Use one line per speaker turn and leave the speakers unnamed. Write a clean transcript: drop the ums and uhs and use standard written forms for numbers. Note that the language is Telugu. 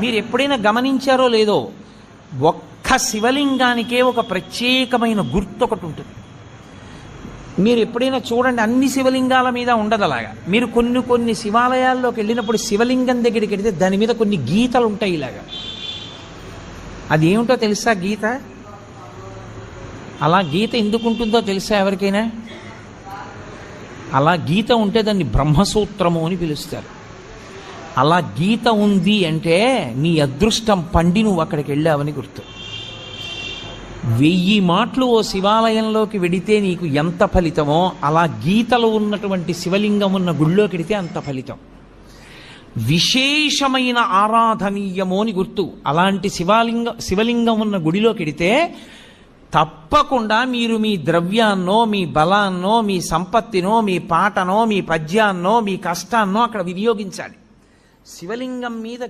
మీరు ఎప్పుడైనా గమనించారో లేదో, ఒక్క శివలింగానికే ఒక ప్రత్యేకమైన గుర్తు ఒకటి ఉంటుంది. మీరు ఎప్పుడైనా చూడండి, అన్ని శివలింగాల మీద ఉండదు అలాగా. మీరు కొన్ని శివాలయాల్లోకి వెళ్ళినప్పుడు శివలింగం దగ్గరికి వెళితే దాని మీద కొన్ని గీతలు ఉంటాయి ఇలాగా. అది ఏమిటో తెలుసా గీత? అలా గీత ఎందుకు ఉంటుందో తెలుసా ఎవరికైనా? అలా గీత ఉంటే దాన్ని బ్రహ్మసూత్రము అని పిలుస్తారు. అలా గీత ఉంది అంటే నీ అదృష్టం పండి నువ్వు అక్కడికి వెళ్ళావని గుర్తు. 1000 మాటలు ఓ శివాలయంలోకి వెడితే నీకు ఎంత ఫలితమో, అలా గీతలు ఉన్నటువంటి శివలింగం ఉన్న గుళ్ళోకి వెడితే అంత ఫలితం. విశేషమైన ఆరాధనీయమో అని గుర్తు. అలాంటి శివలింగం ఉన్న గుడిలోకి వెడితే తప్పకుండా మీరు మీ ద్రవ్యాన్నో, మీ బలాన్నో, మీ సంపత్తినో, మీ పాటనో, మీ పద్యాన్నో, మీ కష్టాన్నో అక్కడ వినియోగించాలి. శివలింగం మీద